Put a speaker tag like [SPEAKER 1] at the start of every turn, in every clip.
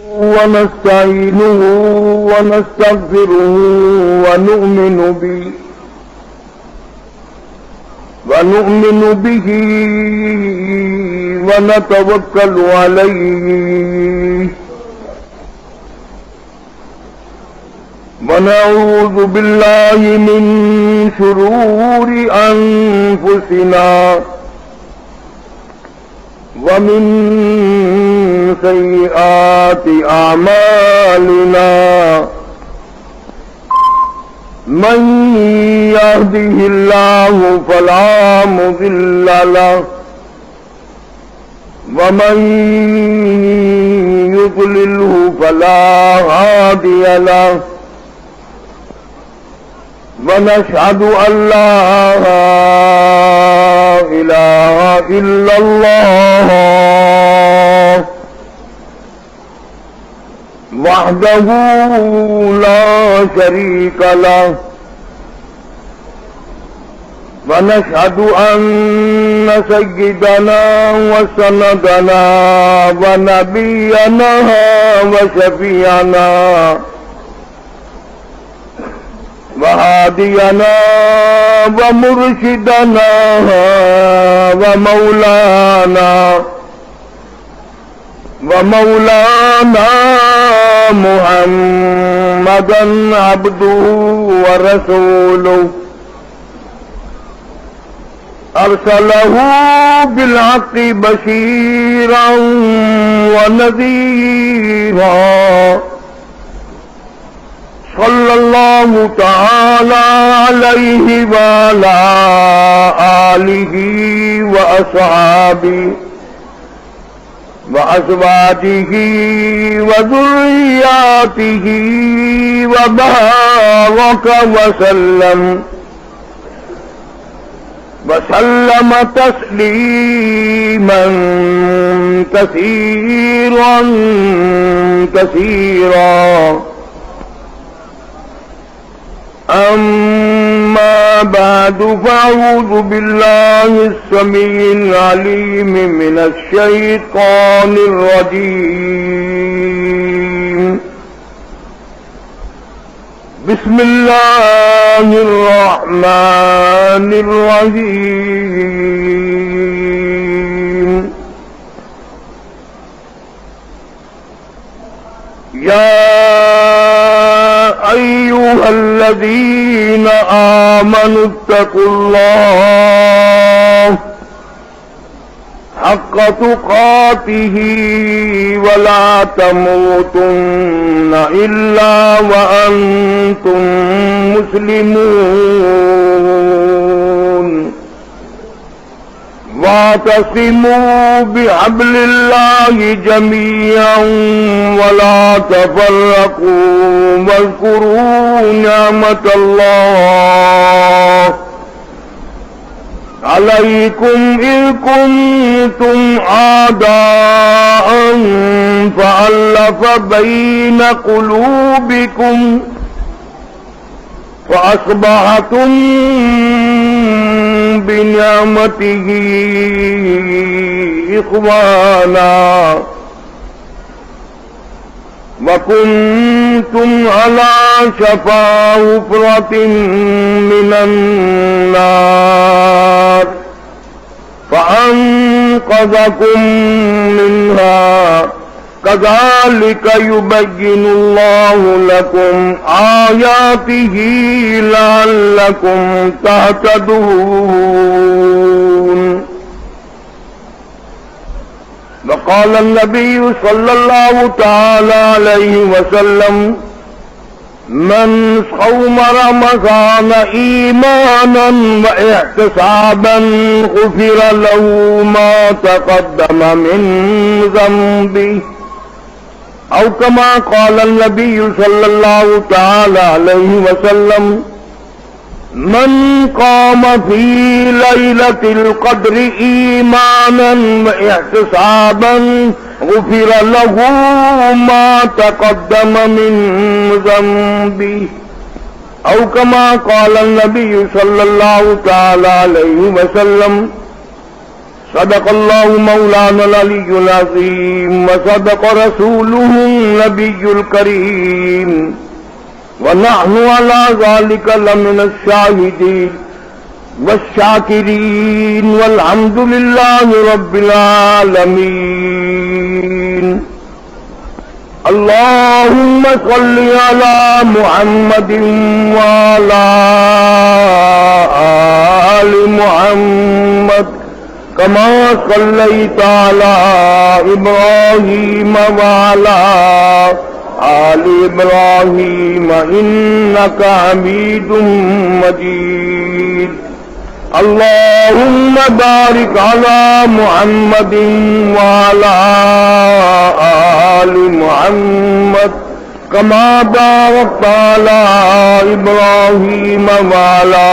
[SPEAKER 1] ونستعينه ونستغفره ونؤمن به ونتوكل عليه ونعوذ بالله من شرور أنفسنا ومن سيئات أعمالنا من يهده الله فلا مضل له ومن يضلله فلا هادي له ونشهد أن لا إله إلا الله وحده لا شريك له ونشهد أن سيدنا وسندنا ونبينا وشفيعنا وهادينا ومرشدنا ومولانا محمدا عبده ورسوله أرسله بالحق بشيرا ونذيرا صلى الله تعالى عليه وعلى آله وأصحابه وأزواجه وذرياته وبارك وسلم تسليما كثيرا أما بعد فأعوذ بالله السميع العليم من الشيطان الرجيم بسم الله الرحمن الرحيم يا أيها الذين آمنوا اتقوا الله حق تقاته ولا تموتن إلا وأنتم مسلمون واعتصموا بحبل الله جميعا ولا تفرقوا واذكروا نعمة الله عليكم إذ كنتم أعداء فألف بين قلوبكم فأصبحتم بنعمته إخوانا وكنتم على شفا حفرة من النار فأنقذكم منها كذلك يبين الله لكم آياته لعلكم تهتدون وقال النبي صلى الله تعالى عليه وسلم من صوم رمضان إيمانا واحتسابا غفر له ما تقدم من ذنبه أو كما قال النبي صلى الله تعالى عليه وسلم من قام في ليلة القدر إيمانا واحتسابا غفر له ما تقدم من ذنبه أو كما قال النبي صلى الله تعالى عليه وسلم صدق الله مولانا العلي العظيم وصدق رسوله النبي الكريم ونحن على ذلك لمن الشاهدين والشاكرين والحمد لله رب العالمين اللهم صل على محمد وعلى آل محمد كما صليت على إبراهيم وعلى آل إبراهيم إنك حميد مجيد اللهم بارك على محمد وعلى آل محمد كما باركت على إبراهيم وعلى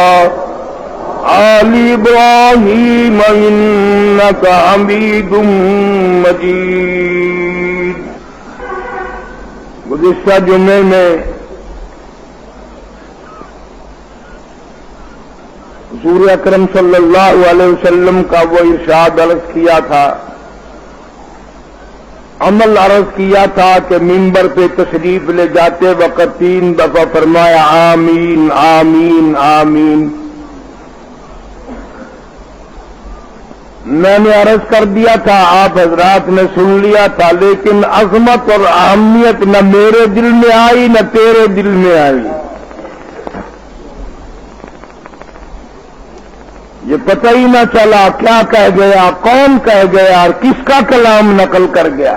[SPEAKER 1] آل إبراهيم إنك حميد مجيد. گزشتہ جمعے میں حضور اکرم صلی اللہ علیہ وسلم کا وہ ارشاد عرض کیا تھا، عمل عرض کیا تھا کہ منبر پہ تشریف لے جاتے وقت 3 دفعہ فرمایا آمین آمین آمین. میں نے عرض کر دیا تھا، آپ حضرات نے سن لیا تھا، لیکن عظمت اور اہمیت نہ میرے دل میں آئی نہ تیرے دل میں آئی. یہ پتہ ہی نہ چلا کیا کہہ گیا، کون کہہ گیا اور کس کا کلام نقل کر گیا.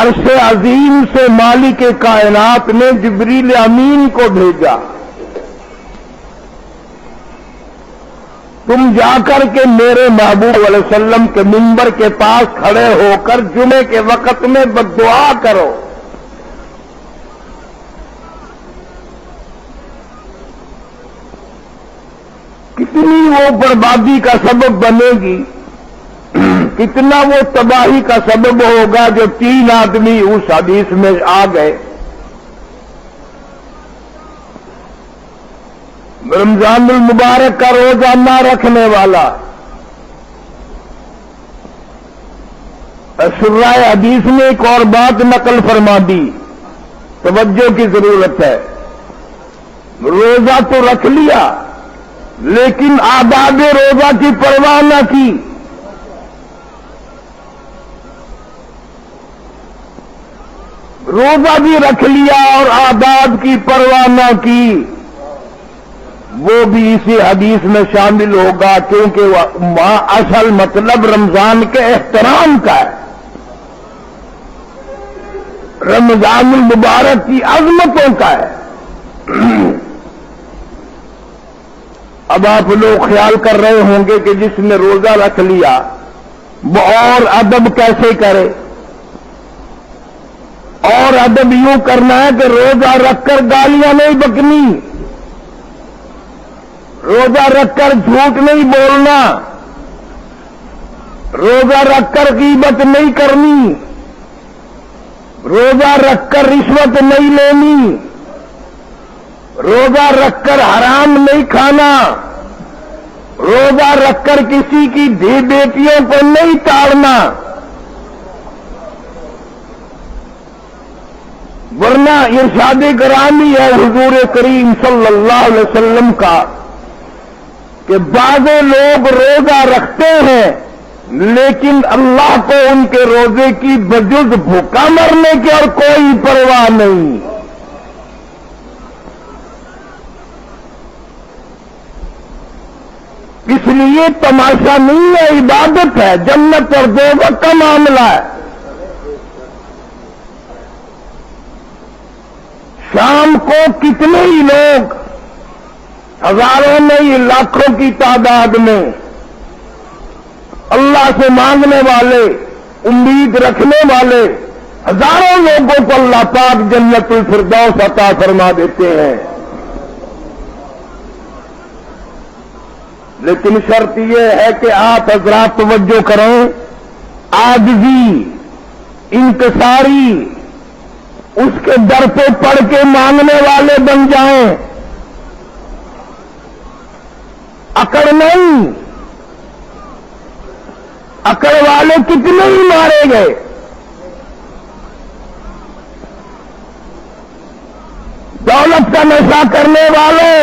[SPEAKER 1] عرش عظیم سے مالک کائنات نے جبریل امین کو بھیجا، تم جا کر کے میرے محبوب علیہ وسلم کے منبر کے پاس کھڑے ہو کر جمعے کے وقت میں بددعا کرو. کتنی وہ بربادی کا سبب بنے گی، کتنا وہ تباہی کا سبب ہوگا جو 3 آدمی اس حدیث میں آ گئے. رمضان المبارک کا روزہ نہ رکھنے والا، شرح حدیث میں ایک اور بات نقل فرما دی، توجہ کی ضرورت ہے. روزہ تو رکھ لیا لیکن آداب روزہ کی پرواہ نہ کی. روزہ بھی رکھ لیا اور آداب کی پرواہ نہ کی، وہ بھی اسی حدیث میں شامل ہوگا، کیونکہ وہاں اصل مطلب رمضان کے احترام کا ہے، رمضان المبارک کی عظمتوں کا ہے. اب آپ لوگ خیال کر رہے ہوں گے کہ جس نے روزہ رکھ لیا وہ اور ادب کیسے کرے. اور ادب یوں کرنا ہے کہ روزہ رکھ کر گالیاں نہیں بکنی، روزہ رکھ کر جھوٹ نہیں بولنا، روزہ رکھ کر غیبت نہیں کرنی، روزہ رکھ کر رشوت نہیں لینی، روزہ رکھ کر حرام نہیں کھانا، روزہ رکھ کر کسی کی دھی بیٹیوں کو نہیں تاڑنا. ورنہ ارشاد گرامی ہے حضور کریم صلی اللہ علیہ وسلم کا کہ بعض لوگ روزہ رکھتے ہیں لیکن اللہ کو ان کے روزے کی بجز بھوکا مرنے کی اور کوئی پرواہ نہیں. اس لیے تماشا نہیں ہے، عبادت ہے، جنت اور دوزخ کا معاملہ ہے. شام کو کتنے ہی لوگ، ہزاروں نہیں لاکھوں کی تعداد میں اللہ سے مانگنے والے، امید رکھنے والے ہزاروں لوگوں کو اللہ پاک جنت الفردوس عطا فرما دیتے ہیں. لیکن شرط یہ ہے کہ آپ حضرات توجہ کریں، عاجزی، انکساری، اس کے در پہ پڑھ کے مانگنے والے بن جائیں. اکڑ نہیں، اکڑ والے کتنے ہی مارے گئے، دولت کا نشہ کرنے والوں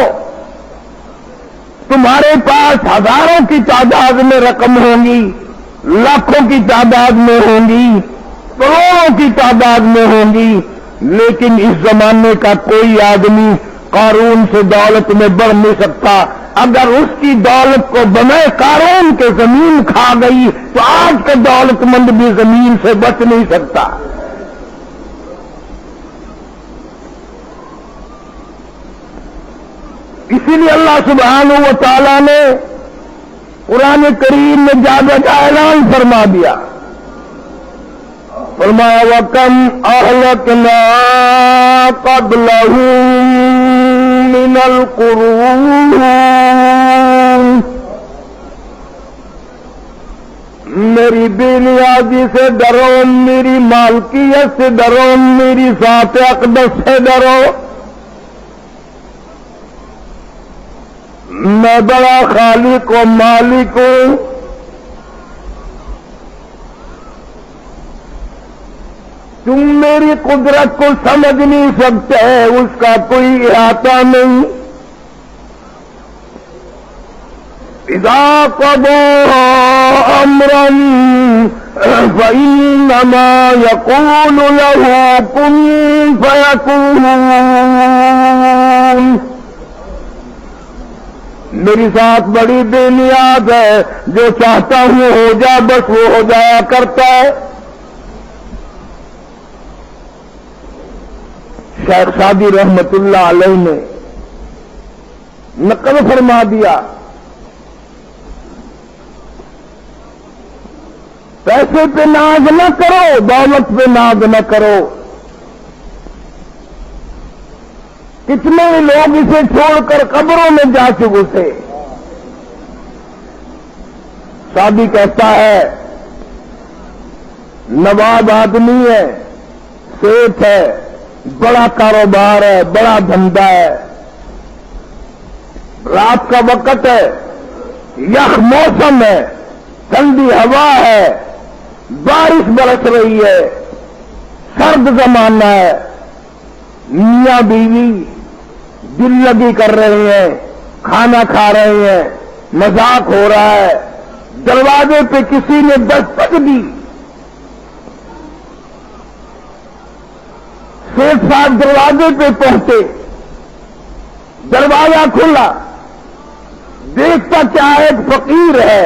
[SPEAKER 1] تمہارے پاس ہزاروں کی تعداد میں رقم ہوں گی، لاکھوں کی تعداد میں ہوں گی، کروڑوں کی تعداد میں ہوں گی، لیکن اس زمانے کا کوئی آدمی قارون سے دولت میں بڑھ نہیں سکتا۔ اگر اس کی دولت کو بنائے قارون کے زمین کھا گئی تو آج کا دولت مند بھی زمین سے بچ نہیں سکتا۔ اسی لیے اللہ سبحانہ و تعالیٰ نے قرآن کریم میں جا کا اعلان فرما دیا، فرمایا وَكَمْ أَهْلَكْنَا قَبْلَهُم مِّنَ الْقُرُونِ، میری بے نیازی سے ڈرو، میری مالکیت سے ڈرو، میری ذات اقدس سے ڈرو، میں بڑا خالق و مالک ہوں۔ تم میری قدرت کو سمجھ نہیں سکتے، اس کا کوئی احاطہ نہیں۔ اذا قضى امرا فانما يقول له كن فيكون۔ میری ذات بڑی بے نیاز ہے، جو چاہتا ہوں ہو جا، بس وہ ہو جایا کرتا ہے۔ شیخ شادی رحمت اللہ علیہ نے نقل فرما دیا، پیسے پہ ناز نہ کرو، دولت پہ ناز نہ کرو۔ کتنے لوگ اسے چھوڑ کر قبروں میں جا چکے تھے۔ شادی کہتا ہے نواب آدمی ہے، سیٹ ہے، بڑا کاروبار ہے، بڑا دھندا ہے، رات کا وقت ہے، یخ موسم ہے، ٹھنڈی ہوا ہے، بارش برس رہی ہے، سرد زمانہ ہے، میاں بیوی دل لگی کر رہے ہیں، کھانا کھا رہے ہیں، مذاق ہو رہا ہے، دروازے پہ کسی نے دستک دی، سیٹھ صاحب دروازے پہ پہنچے، دروازہ کھلا، دیکھتا کیا ایک فقیر ہے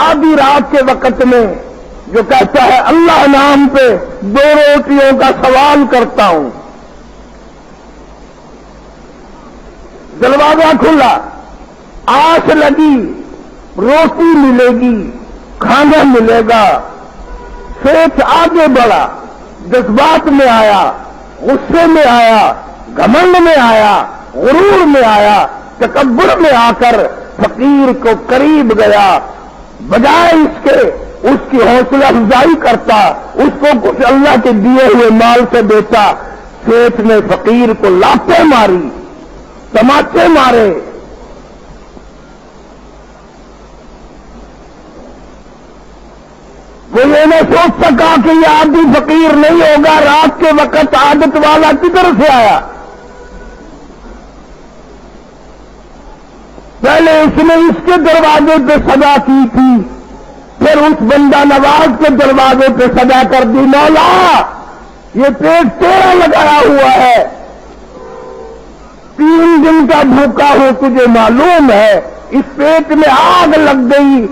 [SPEAKER 1] آدھی رات کے وقت میں، جو کہتا ہے اللہ نام پہ 2 روٹیوں کا سوال کرتا ہوں۔ دروازہ کھلا، آس لگی روٹی ملے گی، کھانا ملے گا۔ سیٹھ آگے بڑھا، جذبات میں آیا، غصے میں آیا، گھمنڈ میں آیا، غرور میں آیا، تکبر میں آ کر فقیر کو قریب گیا، بجائے اس کی حوصلہ افزائی کرتا، اس کو کچھ اللہ کے دیے ہوئے مال سے دیتا، سیٹھ نے فقیر کو لاپیں ماری، تماچے مارے۔ وہ یہ نہ سوچ سکا کہ یہ آدمی فقیر نہیں ہوگا، رات کے وقت عادت والا کدھر سے آیا۔ پہلے اس نے اس کے دروازے پہ سزا کی تھی، پھر اس بندہ نواز کے دروازے پہ سزا کر دی، مولا یہ پیٹ تیرا لگایا ہوا ہے، 3 دن کا بھوکا ہو، تجھے معلوم ہے، اس پیٹ میں آگ لگ گئی،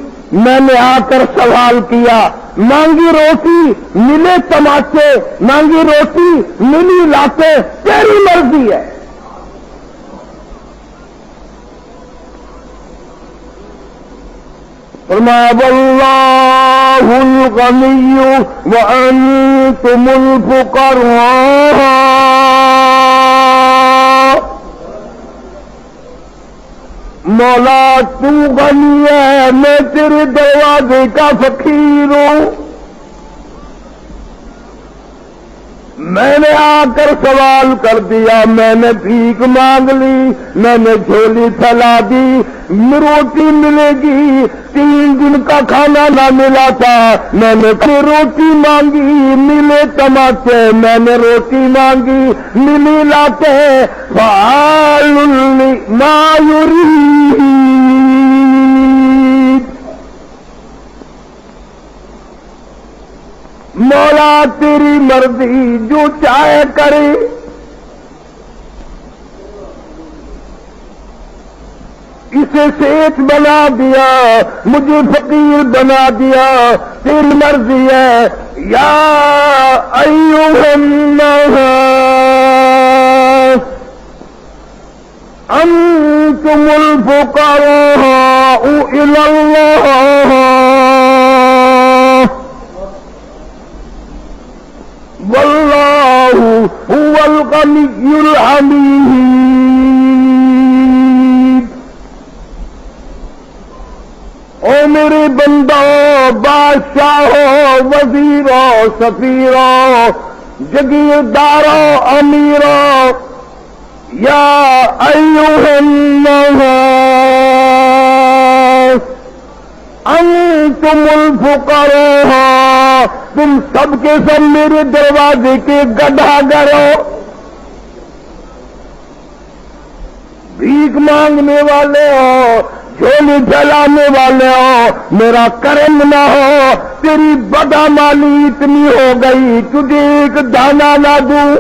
[SPEAKER 1] میں نے آ کر سوال کیا، مانگی روٹی ملے تماچے، مانگی روٹی ملی لاتے، تیری مرضی ہے۔ فرمایا واللہ الغنی وانتم الفقراء، مولا تو غنی ہے، میں تیرے دروازے کا فقیر ہوں، میں نے کر سوال کر دیا، میں نے بھیک مانگ لی، میں نے جھولی پھیلا دی، روٹی ملے گی، 3 دن کا کھانا نہ ملا تھا، میں نے روٹی مانگی ملے ٹماٹر، میں نے روٹی مانگی ملی لاتے، فعال لما یرید، مولا تیری مرضی جو چاہے کرے۔ اسے سیٹ بنا دیا، مجھے فقیر بنا دیا، تیری مرضی ہے۔ یا ایھا الناس انتم الفقراء الی اللہ واللہ هو الغنی الحمید۔ او میرے بندو، بادشاہو، وزیرو، سفیرو، جگیردارو، امیرو، یا ایھا الناس انتم الفقراء، تم سب کے سب میرے دروازے کے گداگر ہو، بھیک مانگنے والے ہو، جھولی پھیلانے والے ہو، میرا کرم نہ ہو، تیری بدعمالی اتنی ہو گئی، تجھے ایک دانا نہ دوں،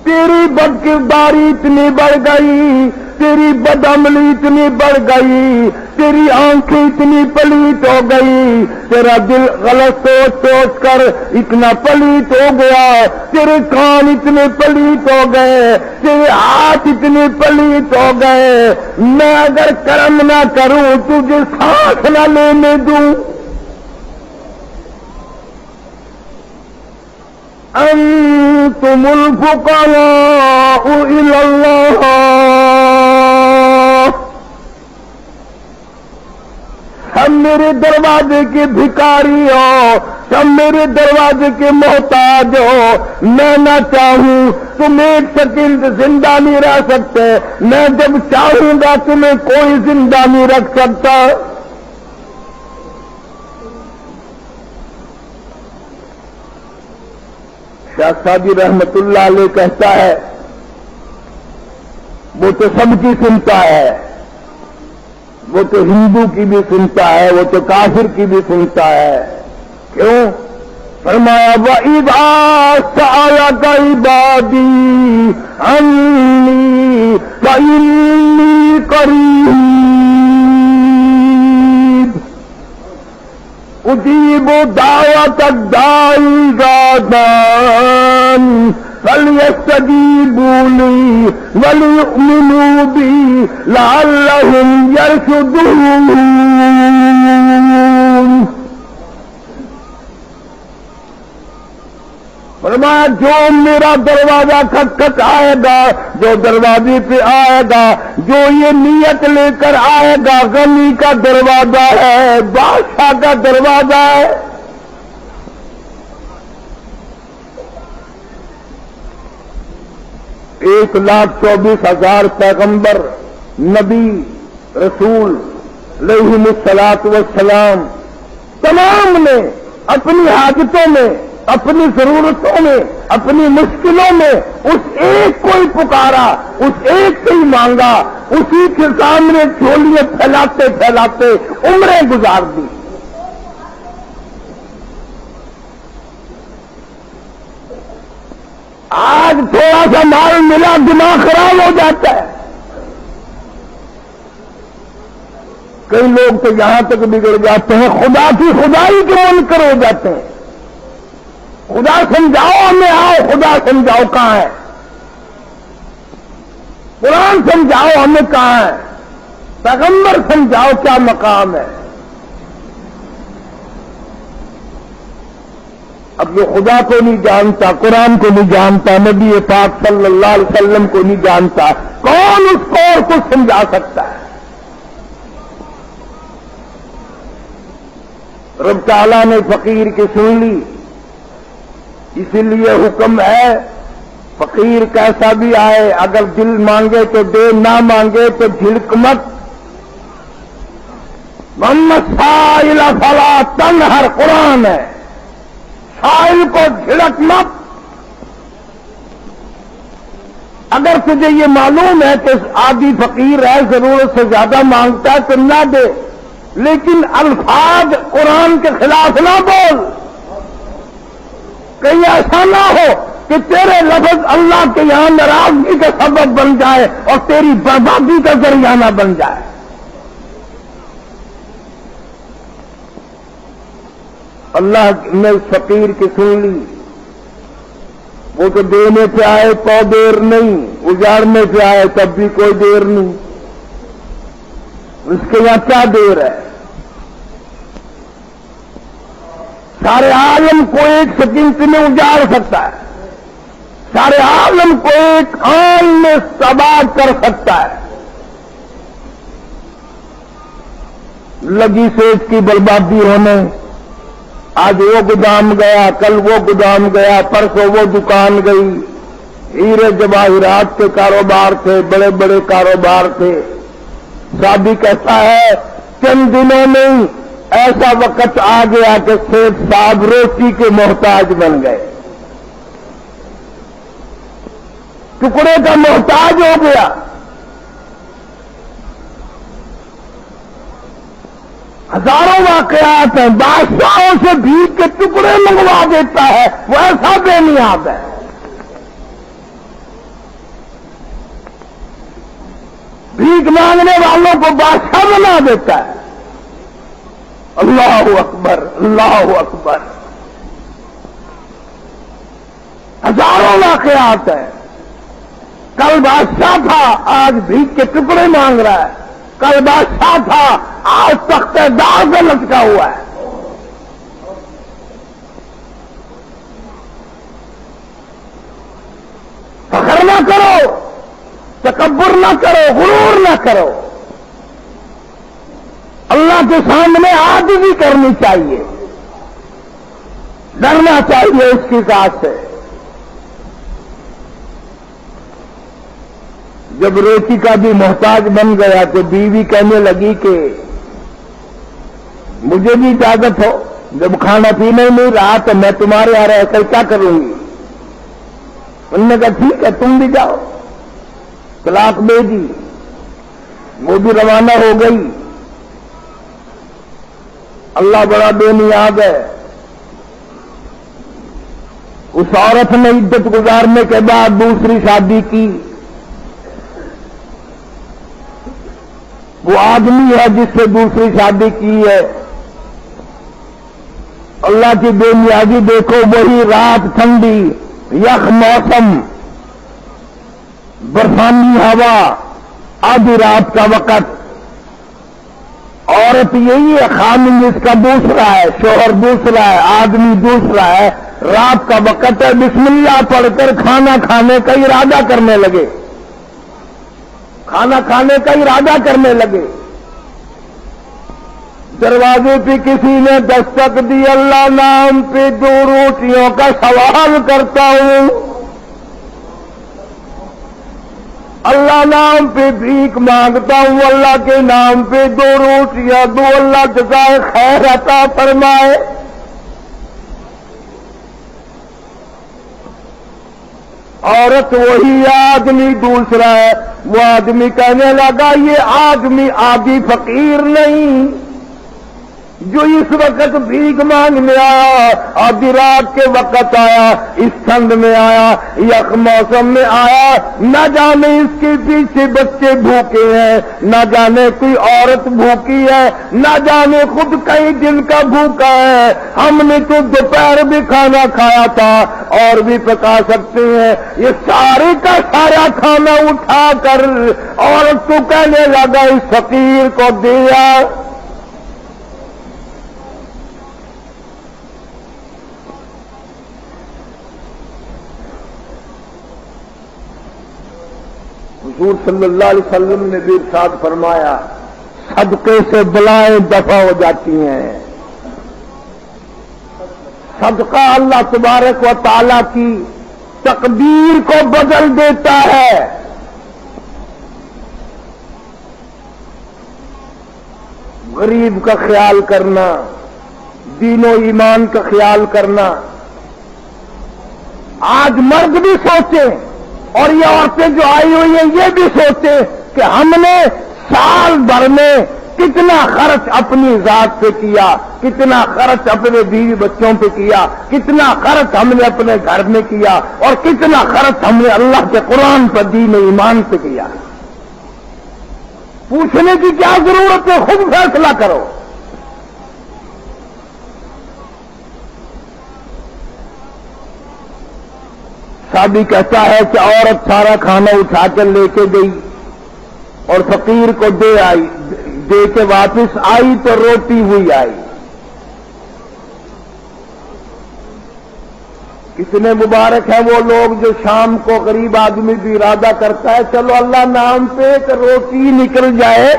[SPEAKER 1] تیری بد کرداری اتنی بڑھ گئی، تیری بدعملی اتنی بڑھ گئی، تیری آنکھیں اتنی پلیت ہو گئی، تیرا دل غلط سوچ سوچ کر اتنا پلیت ہو گیا، تیرے کان اتنے پلیت ہو گئے، تیرے ہاتھ اتنے پلیت ہو گئے، میں اگر کرم نہ کروں تجھے سانس نہ لینے دوں۔ انتم الفقراء الی اللہ، ہم میرے دروازے کے بھکاری ہو، سب میرے دروازے کے محتاج ہو، میں نہ چاہوں تم ایک سیکنڈ زندہ نہیں رہ سکتے، میں جب چاہوں گا تمہیں کوئی زندہ نہیں رکھ سکتا۔ شاہ صادی رحمت اللہ علیہ کہتا ہے، وہ تو سب کی سنتا ہے، وہ تو ہندو کی بھی سنتا ہے، وہ تو کافر کی بھی سنتا ہے، کیوں؟ فرمایا وَإِذَا سَأَلَكَ عِبَادِي عَنِّي فَإِنِّي قَرِيبٌ اجیب دعوت الداعی اذا دعان فلیستجیبوا لی ولیؤمنوا بی لعلہم یرشدون۔ فرمایا جو میرا دروازہ کھٹکھٹ آئے گا، جو دروازے پہ آئے گا، جو یہ نیت لے کر آئے گا، غنی کا دروازہ ہے، بادشاہ کا دروازہ ہے، ایک 1,24,000 پیغمبر، نبی، رسول علیہم الصلاۃ والسلام، تمام نے اپنی حاجتوں میں، اپنی ضرورتوں میں، اپنی مشکلوں میں اس ایک کو ہی پکارا، اس ایک سے ہی مانگا، اسی کے سامنے جھولیاں پھیلاتے پھیلاتے عمریں گزار دی۔ آج تھوڑا سا مال ملا دماغ خراب ہو جاتا ہے، کئی لوگ تو یہاں تک بگڑ جاتے ہیں، خدا کی خدائی کے منکر ہو جاتے ہیں۔ خدا سمجھاؤ ہمیں، آؤ خدا سمجھاؤ کہاں ہے، قرآن سمجھاؤ ہمیں کہاں ہے، پیغمبر سمجھاؤ کیا مقام ہے۔ اب جو خدا کو نہیں جانتا، قرآن کو نہیں جانتا، نبی پاک صلی اللہ علیہ وسلم کو نہیں جانتا، کون اس کو اور کو سمجھا سکتا ہے؟ رب تعالیٰ نے فقیر کی سن لی، اسی لیے حکم ہے فقیر کیسا بھی آئے اگر دل مانگے تو دے، نہ مانگے تو جھڑک مت۔ محمد سائل فلا تنہر قرآن ہے، سائل کو جھڑک مت۔ اگر تجھے یہ معلوم ہے کہ آدھی فقیر ہے، ضرورت سے زیادہ مانگتا ہے تو نہ دے، لیکن الفاظ قرآن کے خلاف نہ بول۔ کہیں ایسا نہ ہو کہ تیرے لفظ اللہ کے یہاں ناراضگی کا سبب بن جائے اور تیری بربادی کا ذریعہ نہ بن جائے۔ اللہ نے فقیر کی سن لی، وہ تو دینے پہ آئے تو دیر نہیں، اجاڑنے پہ آئے تب بھی کوئی دیر نہیں۔ اس کے یہاں کیا دیر ہے؟ سارے عالم کو ایک سیکنڈ میں اجاڑ سکتا ہے، سارے عالم کو ایک آن میں تباہ کر سکتا ہے۔ لگی سوچ کی بربادی ہونے، آج وہ گودام گیا، کل وہ گودام گیا، پرسوں وہ دکان گئی، ہیرے جواہرات کے کاروبار تھے، بڑے بڑے کاروبار تھے۔ صحابی کہتا ہے چند دنوں میں ایسا وقت آ گیا کہ سیٹھ صاحب روٹی کے محتاج بن گئے، ٹکڑے کا محتاج ہو گیا۔ ہزاروں واقعات ہیں، بادشاہوں سے بھیک کے ٹکڑے منگوا دیتا ہے، وہ ایسا بے نیاز ہے۔ بھیک مانگنے والوں کو بادشاہ بنا دیتا ہے۔ اللہ اکبر، اللہ اکبر۔ ہزاروں واقعات ہیں۔ کل بادشاہ تھا، آج بھیک کے ٹکڑے مانگ رہا ہے، کل بادشاہ تھا، آج تخت دار سے لٹکا ہوا ہے۔ فخر نہ کرو، تکبر نہ کرو، غرور نہ کرو۔ اللہ کے سامنے عاجزی کرنی چاہیے، ڈرنا چاہیے اس کی ذات سے۔ جب روٹی کا بھی محتاج بن گیا تو بیوی کہنے لگی کہ مجھے بھی اجازت ہو، جب کھانا پینے نہیں رہا تو میں تمہارے یہاں رہ کر کیا کروں گی؟ انہوں نے کہا ٹھیک ہے تم بھی جاؤ۔ طلاق دے دی، وہ بھی روانہ ہو گئی۔ اللہ بڑا بے نیاز ہے۔ اس عورت نے عدت گزارنے کے بعد دوسری شادی کی۔ وہ آدمی ہے جس سے دوسری شادی کی ہے۔ اللہ کی بے نیازی دیکھو، وہی رات ٹھنڈی، یخ موسم، برفانی ہوا، آدھی رات کا وقت۔ عورت یہی ہے، خامن اس کا دوسرا ہے، شوہر دوسرا ہے، آدمی دوسرا ہے، رات کا وقت ہے، بسم اللہ پڑھ کر کھانا کھانے کا ارادہ کرنے لگے، کھانا کھانے کا ارادہ کرنے لگے۔ دروازے پہ کسی نے دستک دی، اللہ نام پہ 2 روٹیوں کا سوال کرتا ہوں، اللہ نام پہ بھیک مانگتا ہوں، اللہ کے نام پہ 2 روٹیاں دو، اللہ جزائے خیر عطا فرمائے۔ عورت وہی، آدمی دوسرا ہے۔ وہ آدمی کہنے لگا یہ آدمی آدھی فقیر نہیں جو اس وقت بھیک مانگنے آیا، آدھی رات کے وقت آیا، اس ٹھنڈ میں آیا، یک موسم میں آیا، نہ جانے اس کے پیچھے بچے بھوکے ہیں، نہ جانے کوئی عورت بھوکی ہے، نہ جانے خود کئی دن کا بھوکا ہے۔ ہم نے تو دوپہر بھی کھانا کھایا تھا اور بھی پکا سکتے ہیں، یہ سارے کا سارا کھانا اٹھا کر عورت تو کہنے لگا اس فقیر کو دیا۔ حضور صلی اللہ علیہ وسلم نے بھی ارشاد فرمایا صدقے سے بلائیں دفع ہو جاتی ہیں، صدقہ اللہ تبارک و تعالی کی تقدیر کو بدل دیتا ہے. غریب کا خیال کرنا، دین و ایمان کا خیال کرنا. آج مرد بھی سوچیں اور یہ عورتیں جو آئی ہوئی ہیں یہ بھی سوچیں کہ ہم نے سال بھر میں کتنا خرچ اپنی ذات پہ کیا، کتنا خرچ اپنے بیوی بچوں پہ کیا، کتنا خرچ ہم نے اپنے گھر میں کیا، اور کتنا خرچ ہم نے اللہ کے قرآن پر دین و ایمان پہ کیا. پوچھنے کی کیا ضرورت ہے؟ خود فیصلہ کرو. شادی کہتا ہے کہ عورت سارا کھانا اٹھا کر لے کے گئی اور فقیر کو دے کے واپس آئی تو روتی ہوئی آئی. کتنے مبارک ہیں وہ لوگ جو شام کو غریب آدمی بھی ارادہ کرتا ہے چلو اللہ نام پہ کہ روٹی نکل جائے،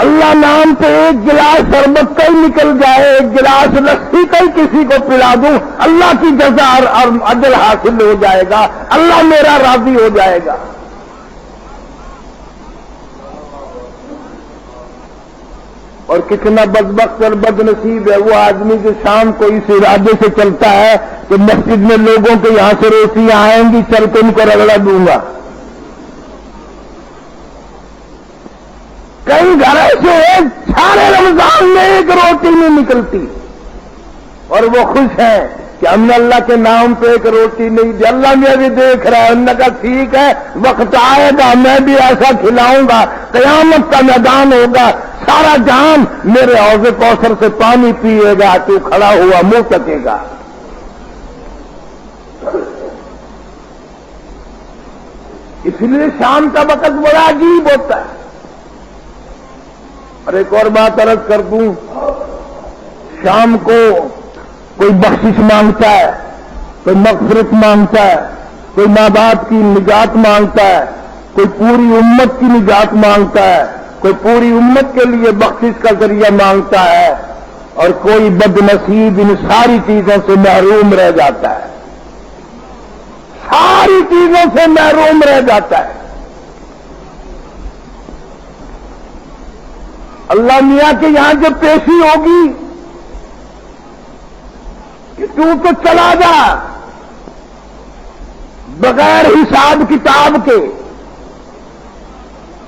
[SPEAKER 1] اللہ نام پہ ایک گلاس شربت کا ہی نکل جائے، ایک گلاس لسی کا ہی کسی کو پلا دوں، اللہ کی جزا اور اجر حاصل ہو جائے گا، اللہ میرا راضی ہو جائے گا. اور کتنا بدبخت اور بد نصیب ہے وہ آدمی جو شام کو اس ارادے سے چلتا ہے کہ مسجد میں لوگوں کے یہاں سے روٹیاں آئیں گی، چل کے ان کو رگڑا دوں گا. کئی گھر ایسے سارے رمضان میں ایک روٹی نہیں نکلتی اور وہ خوش ہیں کہ ہم نے اللہ کے نام پہ ایک روٹی نہیں دی. اللہ میں بھی دیکھ رہا ہے، انہوں نے کہا ٹھیک ہے وقت آئے گا میں بھی ایسا کھلاؤں گا، قیامت کا میدان ہوگا، سارا جہان میرے حوض کوثر سے پانی پیے گا، تو کھڑا ہوا منہ تکے گا. اس لیے شام کا وقت بڑا عجیب ہوتا ہے. اور ایک اور بات عرض کر دوں، شام کو کوئی بخشش مانگتا ہے، کوئی مغفرت مانگتا ہے، کوئی ماں باپ کی نجات مانگتا ہے، کوئی پوری امت کی نجات مانگتا ہے، کوئی پوری امت کے لیے بخشش کا ذریعہ مانگتا ہے، اور کوئی بد نصیب ان ساری چیزوں سے محروم رہ جاتا ہے، ساری چیزوں سے محروم رہ جاتا ہے. اللہ میاں کے یہاں جب پیشی ہوگی کہ تو چلا جا بغیر حساب کتاب کے،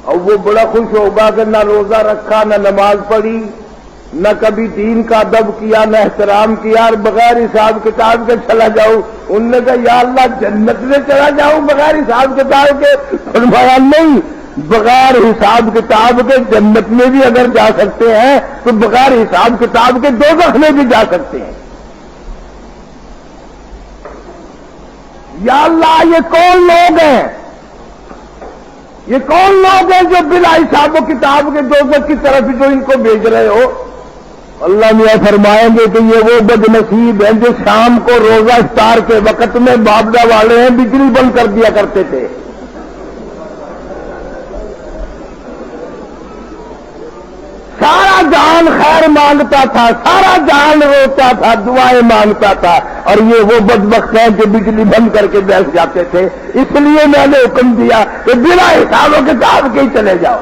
[SPEAKER 1] اور وہ بڑا خوش ہوگا کہ نہ روزہ رکھا، نہ نماز پڑھی، نہ کبھی دین کا ادب کیا، نہ احترام کیا، اور بغیر حساب کتاب کے چلا جاؤں. انہوں نے کہا یا اللہ جنت میں چلا جاؤں بغیر حساب کتاب کے؟ فرمایا نہیں، بغیر حساب کتاب کے جنت میں بھی اگر جا سکتے ہیں تو بغیر حساب کتاب کے دوزخ میں بھی جا سکتے ہیں. یا اللہ یہ کون لوگ ہیں، یہ کون لوگ ہیں جو بلا حساب و کتاب کے دوزخ کی طرف جو ان کو بھیج رہے ہو؟ اللہ میاں فرمائیں گے کہ یہ وہ بد نصیب ہیں جو شام کو روزہ افطار کے وقت میں بابدا والے ہیں بجلی بند کر دیا کرتے تھے. سارا جہان خیر مانگتا تھا، سارا جہان روتا تھا، دعائیں مانگتا تھا، اور یہ وہ بدبخت ہیں جو بجلی بند کر کے بیٹھ جاتے تھے. اس لیے میں نے حکم دیا کہ بلا حساب و کتاب کے ہی چلے جاؤ.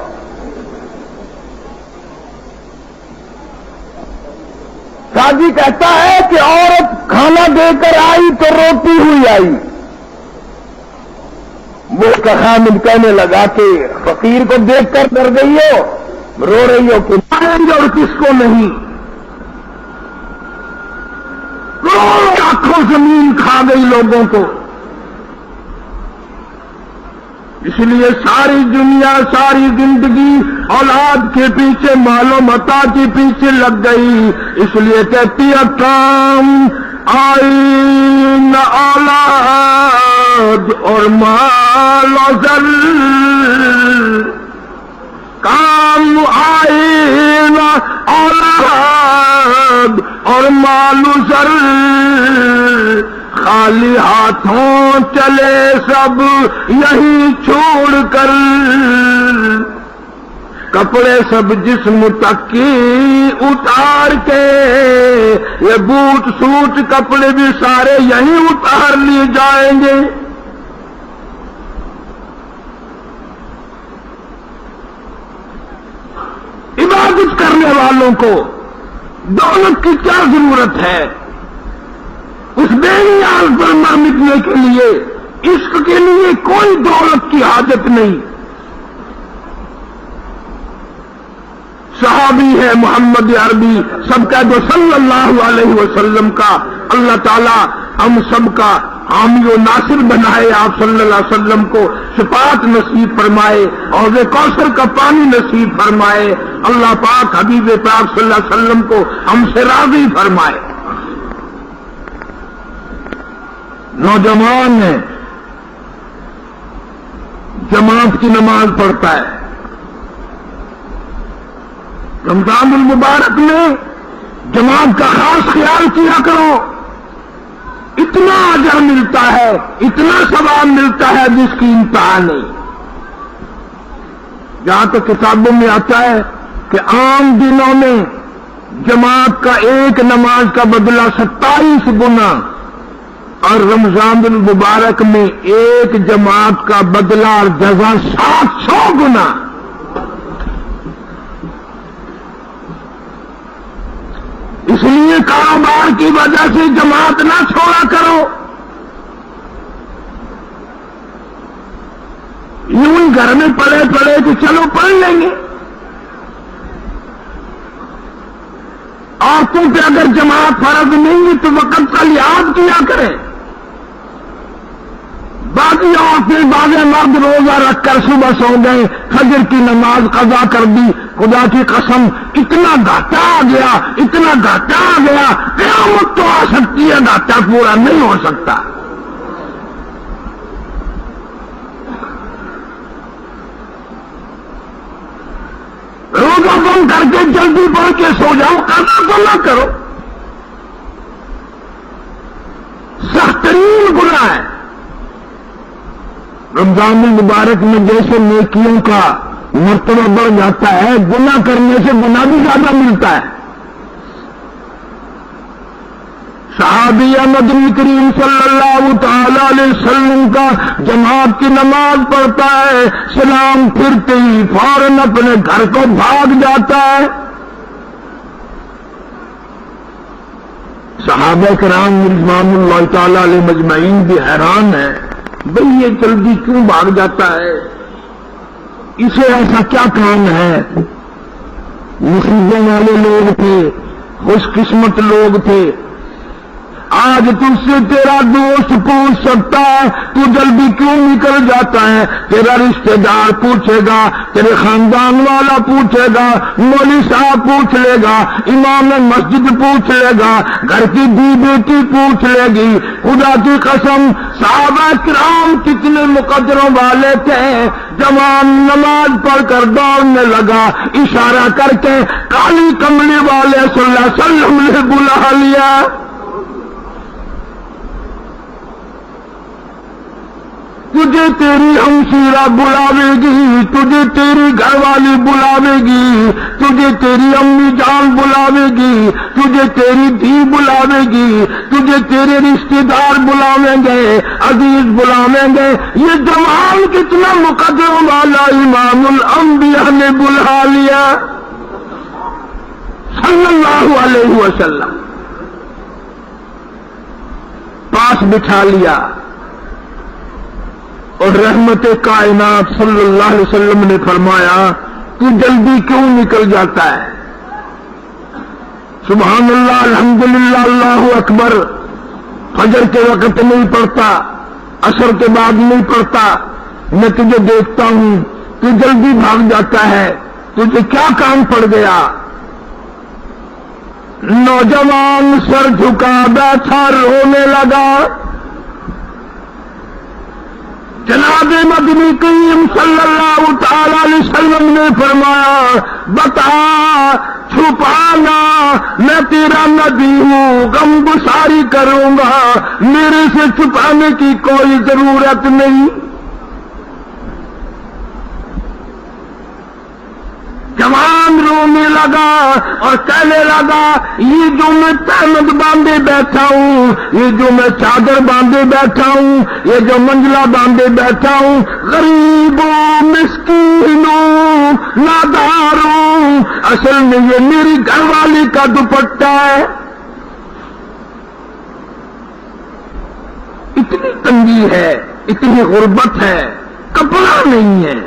[SPEAKER 1] شادی کہتا ہے کہ عورت کھانا دے کر آئی تو روتی ہوئی آئی. وہ کا خامد کہنے لگا کہ فقیر کو دیکھ کر ڈر گئی ہو، رو رہی ہو کہ ماریں گے اور کس کو نہیں. لاکھوں زمین کھا گئی لوگوں کو. اس لیے ساری دنیا ساری زندگی اولاد کے پیچھے مال و متا کے پیچھے لگ گئی. اس لیے کہتی ہے کام آئی نہ اولاد اور مال و زر، کام آئی نہ اولاد اور مال و زر، خالی ہاتھوں چلے سب یہی چھوڑ کر، کپڑے سب جسم تک کی اتار کے، یہ بوٹ سوٹ کپڑے بھی سارے یہیں اتار لیے جائیں گے۔ عبادت کرنے والوں کو دولت کی کیا ضرورت ہے؟ اس بے نیاز پر مر مٹنے کے لیے، عشق کے لیے کوئی دولت کی حاجت نہیں۔ صحابی ہے محمد عربی، سب کا جو صلی اللہ علیہ وسلم کا اللہ تعالی ہم سب کا حامی و ناصر بنائے، آپ صلی اللہ علیہ وسلم کو شفاعت نصیب فرمائے، حوض کوثر کا پانی نصیب فرمائے، اللہ پاک حبیب پاک صلی اللہ علیہ وسلم کو ہم سے راضی فرمائے۔ نوجوان ہے، جماعت کی نماز پڑھتا ہے، رمضان المبارک میں جماعت کا خاص خیال کیا کرو، اتنا اجر ملتا ہے، اتنا ثواب ملتا ہے جس کی انتہا نہیں۔ جہاں تک کتابوں میں آتا ہے کہ عام دنوں میں جماعت کا ایک نماز کا بدلہ 27 گنا، اور رمضان المبارک میں ایک جماعت کا بدلہ اور جزا 700 گنا۔ اس لیے کاروبار کی وجہ سے جماعت نہ چھوڑا کرو، یوں ہی گھر میں پڑے پڑے کہ چلو پڑھ لیں گے۔ عورتوں پہ اگر جماعت فرض نہیں ہے تو وقت کا لحاظ کیا کریں۔ باقی عورتیں بعض مرد روزہ رکھ کر صبح سو گئے، فجر کی نماز قضا کر دی، خدا کی قسم اتنا گھاٹا آ گیا، اتنا گھاٹا آ گیا، قیامت تو آ سکتی ہے، گھاٹا پورا نہیں ہو سکتا۔ روزہ بند کر کے جلدی پڑھ کے سو جاؤ، قضا تو نہ کرو، سخت ترین گناہ ہے۔ رمضان المبارک میں جیسے نیکیوں کا مرتبہ بڑھ جاتا ہے، گناہ کرنے سے گناہ بھی زیادہ ملتا ہے۔ صحابیہ مدنی کریم صلی اللہ تعالی علیہ وسلم کا جماعت کی نماز پڑھتا ہے، سلام پھرتے ہی فوراً اپنے گھر کو بھاگ جاتا ہے۔ صحابہ کرام رضوان اللہ تعالی علیہ مجمعین بھی حیران ہیں، بھئی یہ جلدی کیوں بھاگ جاتا ہے، اسے ایسا کیا کام ہے؟ نصیبوں والے لوگ تھے، خوش قسمت لوگ تھے۔ آج تجھ سے تیرا دوست پوچھ سکتا ہے تو جلدی کیوں نکل جاتا ہے، تیرا رشتہ دار پوچھے گا، تیرے خاندان والا پوچھے گا، مولوی صاحب پوچھ لے گا، امام مسجد پوچھ لے گا، گھر کی بیٹی پوچھ لے گی۔ خدا کی قسم صحابہ کرام کتنے مقدروں والے تھے، جوان نماز پڑھ کر دوڑنے لگا، اشارہ کر کے کالی کملی والے صلی اللہ علیہ وسلم نے بلا لیا۔ تجھے تیری ہمشیرہ بلاوے گی، تجھے تیری گھر والی بلاوے گی، تجھے تیری امی جان بلاوے گی، تجھے تیری دھی بلاوے گی، تجھے تیرے رشتہ دار بلاویں گے، عزیز بلاویں گے۔ یہ جمال کتنا مقدر والا امام الانبیاء نے بلا لیا صلی اللہ علیہ وسلم، پاس بٹھا لیا، اور رحمت کائنات صلی اللہ علیہ وسلم نے فرمایا تو جلدی کیوں نکل جاتا ہے؟ سبحان اللہ، الحمدللہ، اللہ اکبر، فجر کے وقت نہیں پڑھتا، عصر کے بعد نہیں پڑھتا، میں تجھے دیکھتا ہوں تو جلدی بھاگ جاتا ہے، تجھے کیا کام پڑ گیا؟ نوجوان سر جھکا بیٹھا رونے لگا۔ جناب مدنی کریم صلی اللہ تعالی علیہ وسلم نے فرمایا بتا چھپانا، میں تیرا نبی ہوں، غم گساری کروں گا، میرے سے چھپانے کی کوئی ضرورت نہیں۔ جوان رونے لگا اور کہنے لگا یہ جو میں تہمت باندھے بیٹھا ہوں، یہ جو میں چادر باندھے بیٹھا ہوں، یہ جو منجلا باندھے بیٹھا ہوں، غریبوں مسکینوں ناداروں، اصل میں یہ میری گھر والی کا دوپٹہ ہے۔ اتنی تنگی ہے، اتنی غربت ہے، کپڑا نہیں ہے،